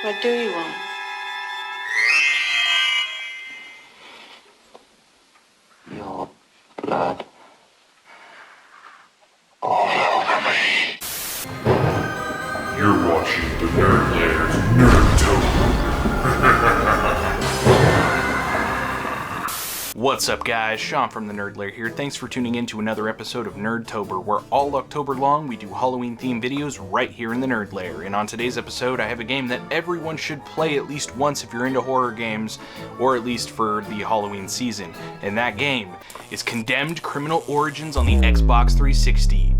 What do you want? Your blood. All over me. You're watching the Nerd Layer's NERDTOBER. What's up guys, Sean from the Nerd Layer here. Thanks for tuning in to another episode of NERDTOBER, where all October long we do Halloween themed videos right here in the Nerd Layer. And on today's episode I have a game that everyone should play at least once if you're into horror games, or at least for the Halloween season. And that game is Condemned: Criminal Origins on the Xbox 360.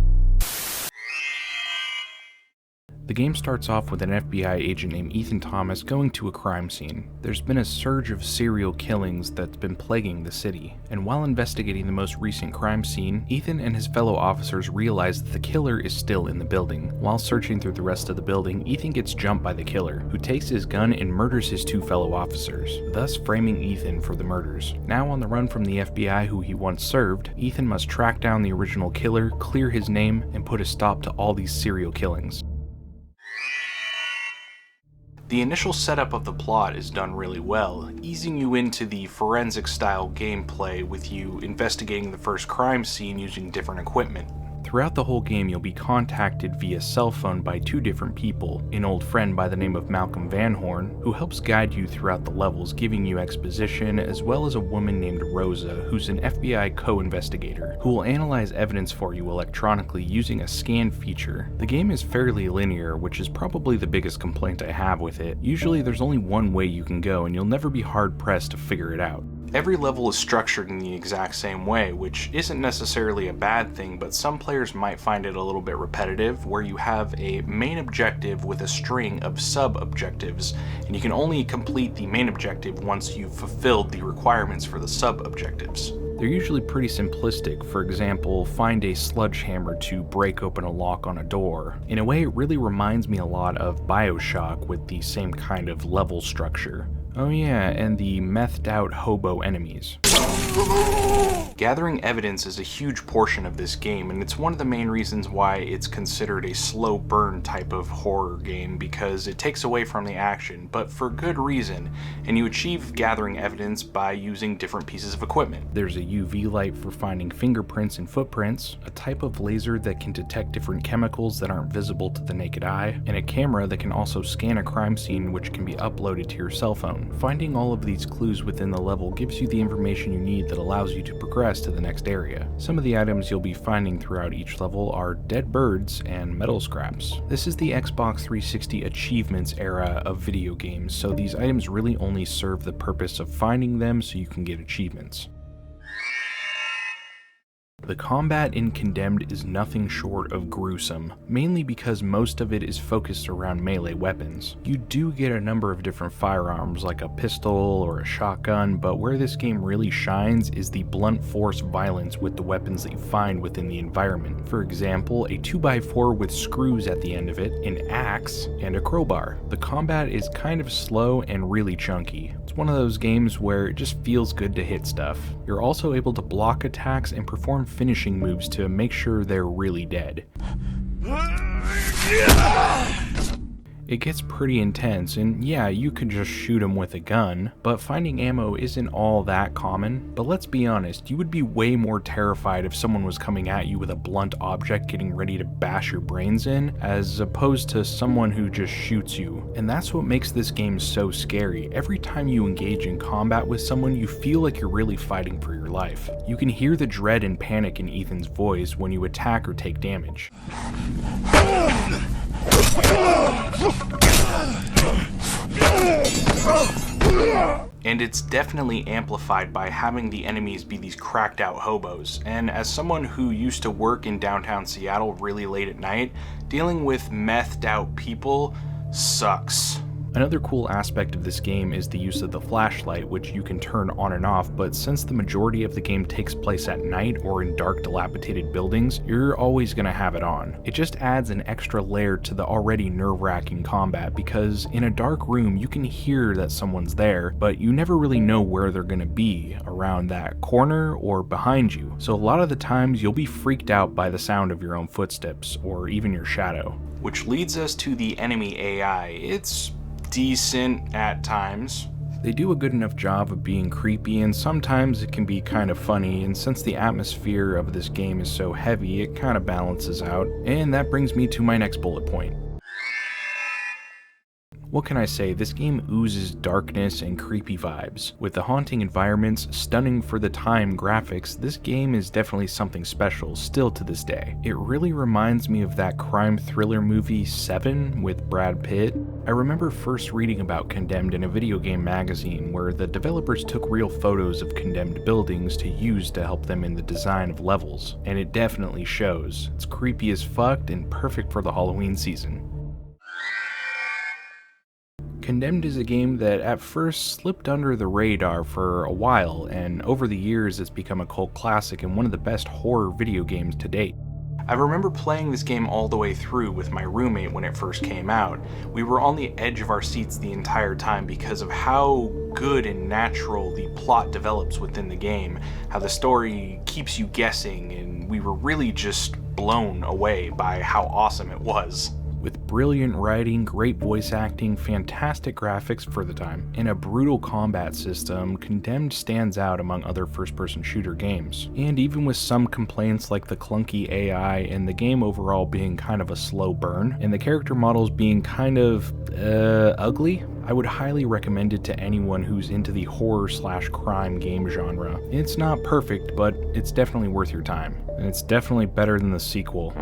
The game starts off with an FBI agent named Ethan Thomas going to a crime scene. There's been a surge of serial killings that's been plaguing the city, and while investigating the most recent crime scene, Ethan and his fellow officers realize that the killer is still in the building. While searching through the rest of the building, Ethan gets jumped by the killer, who takes his gun and murders his two fellow officers, thus framing Ethan for the murders. Now on the run from the FBI who he once served, Ethan must track down the original killer, clear his name, and put a stop to all these serial killings. The initial setup of the plot is done really well, easing you into the forensic-style gameplay with you investigating the first crime scene using different equipment. Throughout the whole game, you'll be contacted via cell phone by two different people, an old friend by the name of Malcolm Van Horn, who helps guide you throughout the levels, giving you exposition, as well as a woman named Rosa, who's an FBI co-investigator, who will analyze evidence for you electronically using a scan feature. The game is fairly linear, which is probably the biggest complaint I have with it. Usually there's only one way you can go, and you'll never be hard-pressed to figure it out. Every level is structured in the exact same way, which isn't necessarily a bad thing, but some players might find it a little bit repetitive, where you have a main objective with a string of sub-objectives, and you can only complete the main objective once you've fulfilled the requirements for the sub-objectives. They're usually pretty simplistic. For example, find a sledgehammer to break open a lock on a door. In a way, it really reminds me a lot of BioShock with the same kind of level structure. Oh yeah, and the methed out hobo enemies. Gathering evidence is a huge portion of this game, and it's one of the main reasons why it's considered a slow burn type of horror game, because it takes away from the action, but for good reason, and you achieve gathering evidence by using different pieces of equipment. There's a UV light for finding fingerprints and footprints, a type of laser that can detect different chemicals that aren't visible to the naked eye, and a camera that can also scan a crime scene which can be uploaded to your cell phone. Finding all of these clues within the level gives you the information you need that allows you to progress to the next area. Some of the items you'll be finding throughout each level are dead birds and metal scraps. This is the Xbox 360 achievements era of video games, so these items really only serve the purpose of finding them so you can get achievements. The combat in Condemned is nothing short of gruesome, mainly because most of it is focused around melee weapons. You do get a number of different firearms like a pistol or a shotgun, but where this game really shines is the blunt force violence with the weapons that you find within the environment. For example, a 2x4 with screws at the end of it, an axe, and a crowbar. The combat is kind of slow and really chunky. It's one of those games where it just feels good to hit stuff. You're also able to block attacks and perform finishing moves to make sure they're really dead. It gets pretty intense, and yeah, you could just shoot him with a gun, but finding ammo isn't all that common. But let's be honest, you would be way more terrified if someone was coming at you with a blunt object getting ready to bash your brains in, as opposed to someone who just shoots you. And that's what makes this game so scary. Every time you engage in combat with someone, you feel like you're really fighting for your life. You can hear the dread and panic in Ethan's voice when you attack or take damage. And it's definitely amplified by having the enemies be these cracked out hobos, and as someone who used to work in downtown Seattle really late at night, dealing with methed out people sucks. Another cool aspect of this game is the use of the flashlight, which you can turn on and off, but since the majority of the game takes place at night or in dark, dilapidated buildings, you're always going to have it on. It just adds an extra layer to the already nerve-wracking combat, because in a dark room you can hear that someone's there, but you never really know where they're going to be, around that corner or behind you. So a lot of the times you'll be freaked out by the sound of your own footsteps, or even your shadow. Which leads us to the enemy AI. It's decent at times. They do a good enough job of being creepy, and sometimes it can be kind of funny, and since the atmosphere of this game is so heavy, it kind of balances out. And that brings me to my next bullet point. What can I say, this game oozes darkness and creepy vibes. With the haunting environments, stunning for the time graphics, this game is definitely something special still to this day. It really reminds me of that crime thriller movie Seven with Brad Pitt. I remember first reading about Condemned in a video game magazine where the developers took real photos of condemned buildings to use to help them in the design of levels, and it definitely shows. It's creepy as fuck and perfect for the Halloween season. Condemned is a game that at first slipped under the radar for a while, and over the years it's become a cult classic and one of the best horror video games to date. I remember playing this game all the way through with my roommate when it first came out. We were on the edge of our seats the entire time because of how good and natural the plot develops within the game, how the story keeps you guessing, and we were really just blown away by how awesome it was. With brilliant writing, great voice acting, fantastic graphics for the time, and a brutal combat system, Condemned stands out among other first-person shooter games. And even with some complaints like the clunky AI and the game overall being kind of a slow burn, and the character models being kind of, ugly, I would highly recommend it to anyone who's into the horror/crime game genre. It's not perfect, but it's definitely worth your time, and it's definitely better than the sequel.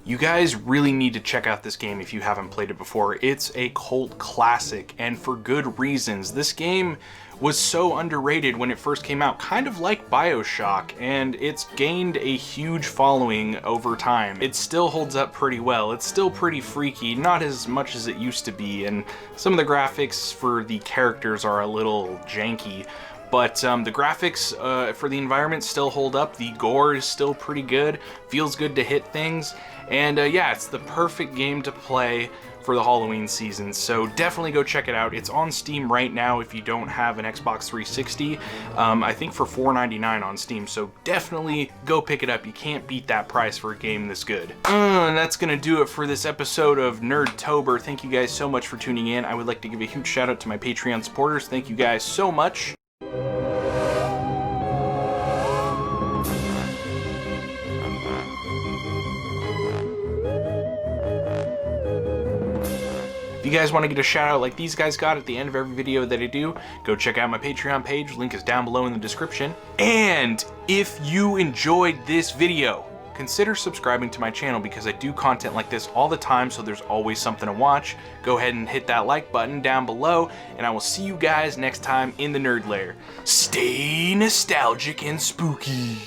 You guys really need to check out this game if you haven't played it before. It's a cult classic, and for good reasons. This game was so underrated when it first came out, kind of like BioShock, and it's gained a huge following over time. It still holds up pretty well. It's still pretty freaky, not as much as it used to be, and some of the graphics for the characters are a little janky. But the graphics for the environment still hold up, the gore is still pretty good, feels good to hit things, and yeah, it's the perfect game to play for the Halloween season, so definitely go check it out. It's on Steam right now if you don't have an Xbox 360, I think for $4.99 on Steam, so definitely go pick it up. You can't beat that price for a game this good. And that's gonna do it for this episode of NERDTOBER. Thank you guys so much for tuning in. I would like to give a huge shout out to my Patreon supporters. Thank you guys so much. If you guys want to get a shout out like these guys got at the end of every video that I do, go check out my Patreon page, link is down below in the description. And if you enjoyed this video, consider subscribing to my channel because I do content like this all the time, so there's always something to watch. Go ahead and hit that like button down below, and I will see you guys next time in the Nerd Lair. Stay nostalgic and spooky.